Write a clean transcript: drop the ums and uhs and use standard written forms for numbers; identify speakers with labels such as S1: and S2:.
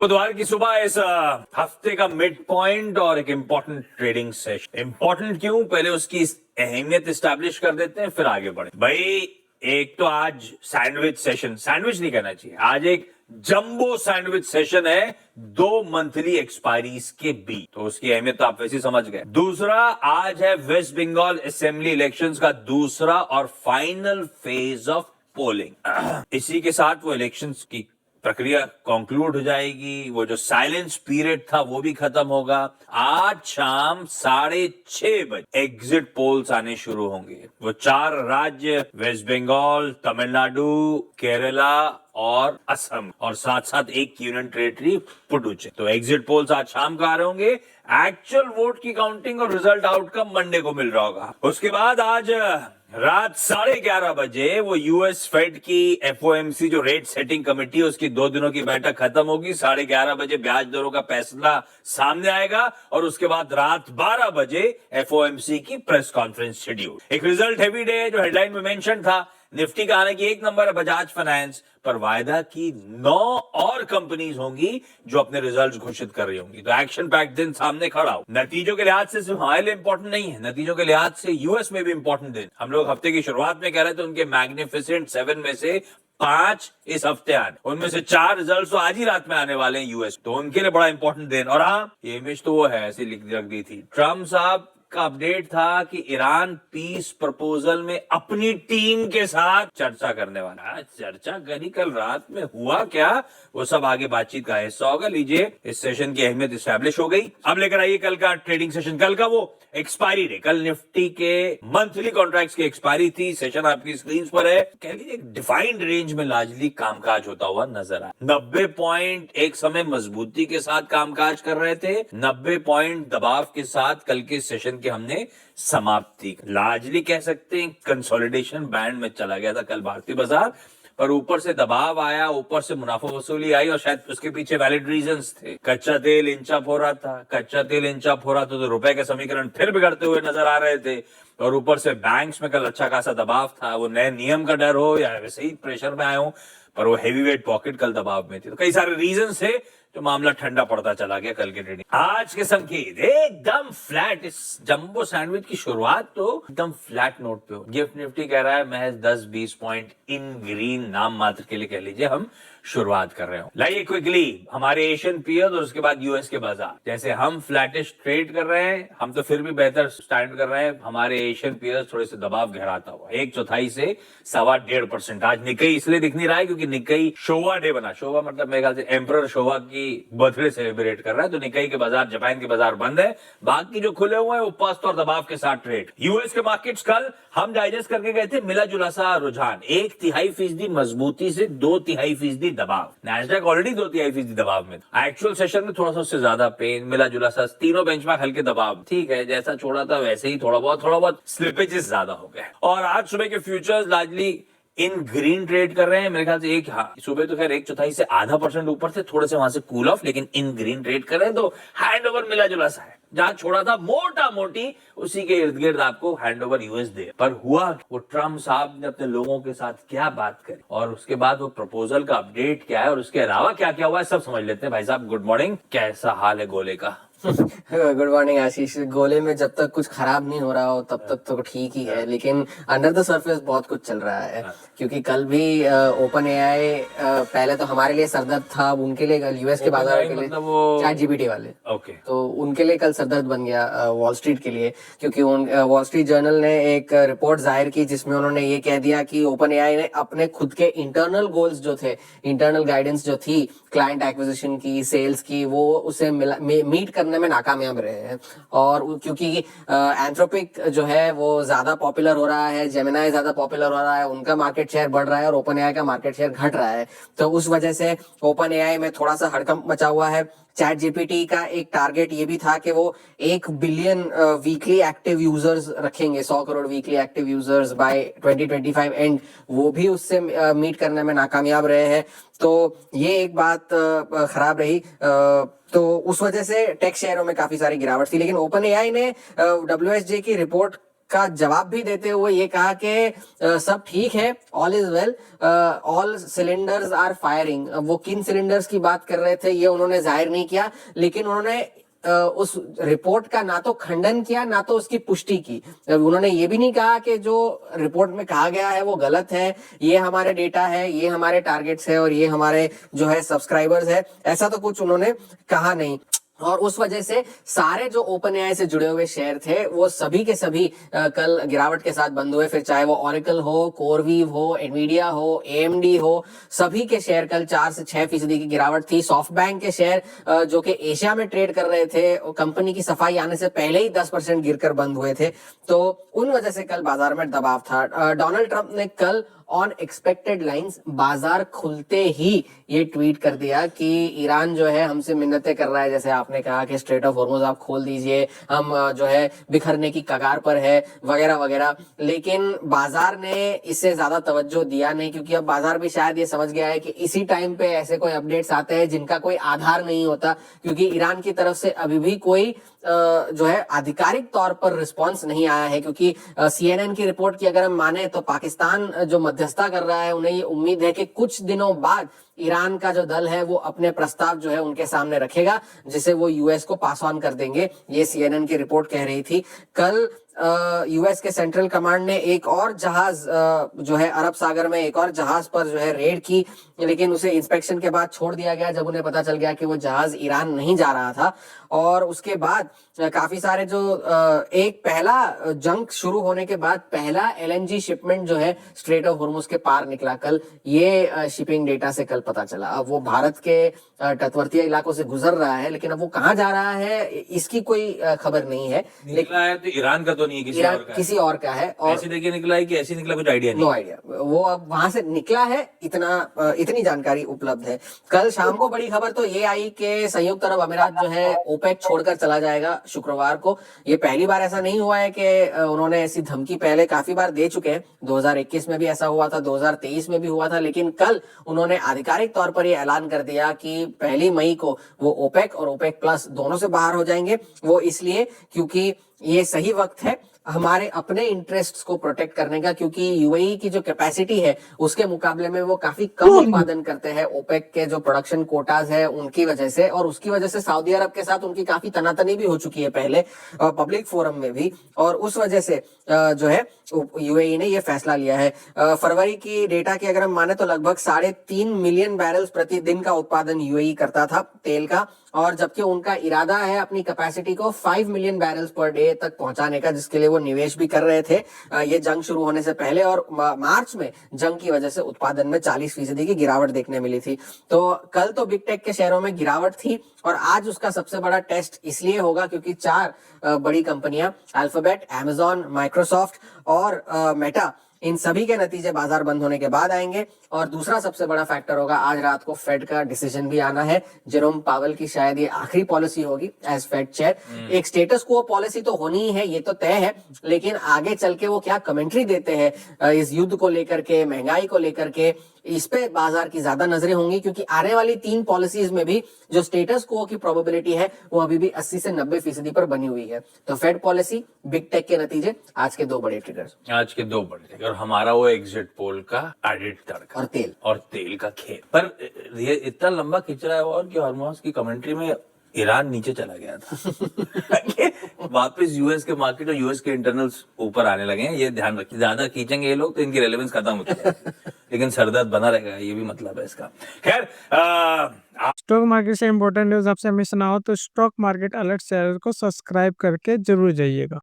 S1: बुधवार की सुबह इस हफ्ते का मिड पॉइंट और एक इम्पोर्टेंट ट्रेडिंग सेशन। इम्पोर्टेंट क्यों, पहले उसकी अहमियत इस्टेब्लिश कर देते हैं फिर आगे बढ़े। भाई एक तो आज सैंडविच सेशन, सैंडविच नहीं कहना चाहिए, आज एक जंबो सैंडविच सेशन है 2 मंथली एक्सपायरीज के बीच, तो उसकी अहमियत तो आप वैसे ही समझ गए। दूसरा, आज है वेस्ट बंगाल असेंबली इलेक्शंस का दूसरा और फाइनल फेज ऑफ पोलिंग। इसी के साथ वो इलेक्शंस की प्रक्रिया कंक्लूड हो जाएगी, वो जो साइलेंस पीरियड था वो भी खत्म होगा। आज शाम 6:30 बजे एग्जिट पोल्स आने शुरू होंगे। वो 4 राज्य वेस्ट बंगाल, तमिलनाडु, केरला और असम और साथ साथ एक यूनियन टेरिटरी पुडुचेरी। तो एग्जिट पोल्स आज शाम को आ रहे होंगे। एक्चुअल वोट की काउंटिंग और रिजल्ट आउटकम मंडे को मिल रहा होगा। उसके बाद आज रात 11:30 बजे वो यूएस फेड की एफओएमसी जो रेट सेटिंग कमेटी है उसकी 2 दिनों की बैठक खत्म होगी। 11:30 बजे ब्याज दरों का फैसला सामने आएगा और उसके बाद रात 12 बजे एफओएमसी की प्रेस कॉन्फ्रेंस शेड्यूल। एक रिजल्ट हेवी डे जो हेडलाइन में मेंशन था। निफ्टी का हालांकि 1 नंबर है बजाज फाइनेंस, पर वायदा की 9 और कंपनीज होंगी जो अपने रिजल्ट्स घोषित कर रही होंगी। तो एक्शन पैक्ड दिन सामने खड़ा हो। नतीजों के लिहाज से सिर्फ हमारे लिए इंपॉर्टेंट नहीं है, नतीजों के लिहाज से यूएस में भी इंपॉर्टेंट दिन। हम लोग हफ्ते की शुरुआत में कह रहे थे उनके मैग्निफिसेंट 7 में से 5 इस हफ्ते आने, उनमें से 4 रिजल्ट तो आज ही रात में आने वाले हैं यूएस, तो उनके लिए बड़ा इंपॉर्टेंट दिन। और हाँ, ये इमेज तो वो है ऐसी लिख रख दी थी। ट्रम्प साहब का अपडेट था कि ईरान पीस प्रपोजल में अपनी टीम के साथ चर्चा करने वाला है। चर्चा करी, कल रात में हुआ क्या, वो सब आगे बातचीत का हिस्सा होगा। लीजिए, इस सेशन की अहमियत इस्टेब्लिश हो गई। अब लेकर आइए कल का ट्रेडिंग सेशन। कल का वो एक्सपायरी डे, कल निफ्टी के मंथली कॉन्ट्रैक्ट्स की एक्सपायरी थी। सेशन आपकी स्क्रीन पर है। कह लीजिए एक डिफाइंड रेंज में लार्जली कामकाज होता हुआ नजर आया। 90 पॉइंट एक समय मजबूती के साथ कामकाज कर रहे थे, 90 पॉइंट दबाव के साथ कल के सेशन कि हमने समाप्ति लार्जली कह सकते हैं कंसोलिडेशन बैंड में चला गया था कल भारतीय बाजार, पर ऊपर से दबाव आया, ऊपर से मुनाफा वसूली आई और शायद उसके पीछे वैलिड रीजंस थे। कच्चा तेल इंच अप हो रहा था, कच्चा तेल इंच अप हो रहा था तो रुपए के समीकरण फिर बिगड़ते हुए नजर आ रहे थे। और ऊपर से बैंक्स में कल अच्छा खासा दबाव था, वो नए नियम का डर हो या वैसे ही प्रेशर में आए हो, पर वो हेवी वेट पॉकेट कल दबाव में थी। तो कई सारे रीजन थे जो मामला ठंडा पड़ता चला गया कल के ट्रेडिंग। आज के संकेत एकदम फ्लैट। इस जंबो सैंडविच की शुरुआत तो एकदम फ्लैट नोट पे हो। गिफ्ट निफ्टी कह रहा है महज 10-20 पॉइंट इन ग्रीन, नाम मात्र के लिए कह लीजिए हम शुरुआत कर रहे हो। लाइए क्विकली हमारे एशियन पीयर्स और उसके बाद यूएस के बाजार। जैसे हम फ्लैटिश ट्रेड कर रहे हैं, हम तो फिर भी बेहतर स्टैंड कर रहे हैं। हमारे एशियन पीयर्स थोड़े से दबाव गहराता हुआ 1/4 से 1.25%। आज निक्केई इसलिए दिख नहीं रहा है क्योंकि निक्केई शोवा डे बना। शोवा मतलब मेरे ख्याल से एम्परर शोवा की बर्थडे सेलिब्रेट कर रहा है, तो निक्केई के बाजार, जापान के बाजार बंद है। बाकी जो खुले हुए हैं वो पस्त और दबाव के साथ ट्रेड। यूएस के मार्केट्स कल हम डाइजेस्ट करके गए थे मिला जुला सा रुझान। 1/3% मजबूती से 2/3% दबाव। नैस्डैक ऑलरेडी 2/3% दबाव में। एक्चुअल सेशन में थोड़ा सा उससे ज्यादा पेन, मिला जुला सा तीनों बेंचमार्क हल्के दबाव। ठीक है, जैसा छोड़ा था वैसे ही थोड़ा बहुत स्लिपेजेस ज्यादा हो गए। और आज सुबह के फ्यूचर्स लार्जली इन ग्रीन ट्रेड कर रहे हैं। मेरे ख्याल से सुबह तो खैर 1/4 से 0.5% ऊपर से थोड़े से वहां से कूल ऑफ, लेकिन इन ग्रीन ट्रेड कर रहे हैं तो हैंड ओवर मिला जुला सा है। जहां छोड़ा था मोटा मोटी उसी के इर्द गिर्द आपको हैंड ओवर यूएस दे। पर हुआ वो ट्रम्प साहब ने अपने लोगों के साथ क्या बात करी और उसके बाद वो प्रपोजल का अपडेट क्या है और उसके अलावा क्या क्या हुआ है सब समझ लेते हैं। भाई साहब गुड मॉर्निंग, कैसा हाल है गोले का?
S2: गुड मॉर्निंग आशीष। गोले में जब तक कुछ खराब नहीं हो रहा हो तब तक तो ठीक ही है, लेकिन अंडर द सरफेस बहुत कुछ चल रहा है। क्योंकि कल भी ओपन एआई पहले तो हमारे लिए सरदर्द था, अब उनके लिए यूएस के बाजार के लिए चैट जीपीटी वाले, तो उनके लिए कल सरदर्द बन गया वॉल स्ट्रीट के लिए। क्योंकि वॉल स्ट्रीट जर्नल ने एक रिपोर्ट जाहिर की जिसमें उन्होंने ये कह दिया कि ओपन एआई ने अपने खुद के इंटरनल गोल्स जो थे, इंटरनल गाइडेंस जो थी क्लाइंट एक्विजिशन की, सेल्स की, वो उसे मीट करने में नाकामयाब रहे हैं। और क्योंकि एंथ्रोपिक जो है वो ज्यादा पॉपुलर हो रहा है, जेमिनाई ज्यादा पॉपुलर हो रहा है, उनका मार्केट शेयर बढ़ रहा है और ओपन एआई का मार्केट शेयर घट रहा है। तो उस वजह से ओपन एआई में थोड़ा सा हड़कंप मचा हुआ है। चैट जीपीटी का एक टारगेट ये भी था कि वो 1 बिलियन वीकली एक्टिव यूजर्स रखेंगे, 100 crore weekly active users by 2025 end, वो भी उससे मीट करने में नाकामयाब रहे हैं। तो ये एक बात खराब रही। तो उस वजह से टेक शेयरों में काफी सारी गिरावट थी। लेकिन ओपन एआई ने WSJ की रिपोर्ट का जवाब भी देते हुए ये कहा कि सब ठीक है, all is well, all cylinders are firing. वो किन सिलेंडर्स की बात कर रहे थे ये उन्होंने जाहिर नहीं किया, लेकिन उन्होंने उस रिपोर्ट का ना तो खंडन किया ना तो उसकी पुष्टि की। उन्होंने ये भी नहीं कहा कि जो रिपोर्ट में कहा गया है वो गलत है, ये हमारे डेटा है, ये हमारे टारगेट्स है और ये हमारे जो है सब्सक्राइबर्स है, ऐसा तो कुछ उन्होंने कहा नहीं। और उस वजह से सारे जो ओपन एआई से जुड़े हुए शेयर थे वो सभी के सभी कल गिरावट के साथ बंद हुए। फिर चाहे वो ओरेकल हो, कोरवीव हो, एनवीडिया हो, एएमडी हो, सभी के शेयर कल 4 से 6% की गिरावट थी। सॉफ्टबैंक के शेयर जो कि एशिया में ट्रेड कर रहे थे, कंपनी की सफाई आने से पहले ही 10% गिरकर बंद हुए थे, तो उन वजह से कल बाजार में दबाव था। डोनाल्ड ट्रंप ने कल ऑन एक्सपेक्टेड लाइंस बाजार खुलते ही ये ट्वीट कर दिया कि ईरान जो है हमसे मिन्नतें कर रहा है, जैसे आपने कहा कि स्ट्रेट ऑफ हॉर्मुज आप खोल दीजिए, हम जो है बिखरने की कगार पर है वगैरह वगैरह। लेकिन बाजार ने इससे ज्यादा तवज्जो दिया नहीं, क्योंकि अब बाजार भी शायद ये समझ गया है कि इसी टाइम पे ऐसे कोई अपडेट्स आते हैं जिनका कोई आधार नहीं होता, क्योंकि ईरान की तरफ से अभी भी कोई जो है आधिकारिक तौर पर रिस्पांस नहीं आया है। क्योंकि CNN की रिपोर्ट की अगर हम माने तो पाकिस्तान जो मध्यस्थता कर रहा है, उन्हें ये उम्मीद है कि कुछ दिनों बाद ईरान का जो दल है वो अपने प्रस्ताव जो है उनके सामने रखेगा, जिसे वो यूएस को पास ऑन कर देंगे। ये CNN की रिपोर्ट कह रही थी। कल यूएस के सेंट्रल कमांड ने एक और जहाज जो है अरब सागर में एक और जहाज पर जो है रेड की, लेकिन उसे इंस्पेक्शन के बाद छोड़ दिया गया जब उन्हें पता चल गया कि वो जहाज ईरान नहीं जा रहा था। और उसके बाद काफी सारे जो एक पहला जंग शुरू होने के बाद पहला LNG शिपमेंट जो है स्ट्रेट ऑफ हॉर्मुज के पार निकला कल, ये शिपिंग डेटा से कल पता चला। अब वो भारत के तटवर्तीय इलाकों से गुजर रहा है, लेकिन अब वो कहाँ जा रहा है इसकी कोई खबर नहीं है।
S1: निकला है तो ईरान का तो नहीं है, किसी और का है।
S2: और
S1: ऐसे देखिए निकला है कि ऐसे निकला, कुछ आइडिया नहीं।
S2: नो आइडिया, वो अब वहां से निकला है, इतनी जानकारी उपलब्ध है। कल शाम को बड़ी खबर तो ये आई कि संयुक्त अरब अमीरात जो है ओपेक छोड़कर चला जाएगा शुक्रवार को। ये पहली बार ऐसा नहीं हुआ है कि उन्होंने ऐसी धमकी पहले काफी बार दे चुके हैं। 2021 में भी ऐसा हुआ था, 2023 में भी हुआ था, लेकिन कल उन्होंने आधिकारिक तौर पर यह ऐलान कर दिया कि 1 मई को वो ओपेक और ओपेक प्लस दोनों से बाहर हो जाएंगे। वो इसलिए क्योंकि ये सही वक्त है हमारे अपने इंटरेस्ट्स को प्रोटेक्ट करने का, क्योंकि यूएई की जो कैपेसिटी है उसके मुकाबले में वो काफी कम उत्पादन करते हैं ओपेक के जो प्रोडक्शन कोटाज है उनकी वजह से, और उसकी वजह से सऊदी अरब के साथ उनकी काफी तनातनी भी हो चुकी है पहले पब्लिक फोरम में भी, और उस वजह से जो है यूएई ने ये फैसला लिया है। फरवरी की डेटा की अगर हम माने तो लगभग 3.5 मिलियन बैरल्स प्रतिदिन का उत्पादन यूएई करता था तेल का, और जबकि उनका इरादा है अपनी कैपेसिटी को 5 मिलियन बैरल्स पर डे तक पहुंचाने का, जिसके लिए वो निवेश भी कर रहे थे ये जंग शुरू होने से पहले। और मार्च में जंग की वजह से उत्पादन में 40% की गिरावट देखने मिली थी। तो कल तो बिग टेक के शेयरों में गिरावट थी, और आज उसका सबसे बड़ा टेस्ट इसलिए होगा क्योंकि 4 बड़ी कंपनियां अल्फाबेट, अमेजॉन, माइक्रोसॉफ्ट और मेटा, इन सभी के नतीजे बाजार बंद होने के बाद आएंगे। और दूसरा सबसे बड़ा फैक्टर होगा आज रात को फेड का डिसीजन भी आना है। जेरोम पावेल की शायद ये आखिरी पॉलिसी होगी एज फेड चेयर। एक स्टेटस को पॉलिसी तो होनी ही है, ये तो तय है, लेकिन आगे चल के वो क्या कमेंट्री देते हैं इस युद्ध को लेकर के, महंगाई को लेकर के, इस पे बाजार की ज्यादा नजरें होंगी, क्योंकि आने वाली 3 पॉलिसीज में भी जो स्टेटस को की प्रोबेबिलिटी है वो अभी भी 80 से 90% पर बनी हुई है। तो फेड पॉलिसी, बिग टेक के नतीजे, आज के 2 बड़े ट्रिगर्स।
S1: आज के 2 बड़े ट्रिगर, और हमारा वो एग्जिट पोल का एडिट तड़का
S2: और
S1: तेल का खेल। पर ये इतना लंबा खिंच रहा है और कि हॉर्मोन्स की कमेंट्री में ईरान नीचे चला गया था वापस यूएस के मार्केट और यूएस के इंटरनल्स ऊपर आने लगे हैं। ये ध्यान रखिए, ज्यादा खींचेंगे ये लोग तो इनकी रेलेवेंस खत्म होती है लेकिन सरदर्द बना रहेगा, ये भी मतलब है इसका। खैर
S3: स्टॉक मार्केट से इंपॉर्टेंट न्यूज आपसे मिस ना हो तो स्टॉक मार्केट अलर्ट चैनल को सब्सक्राइब करके जरूर जाइएगा।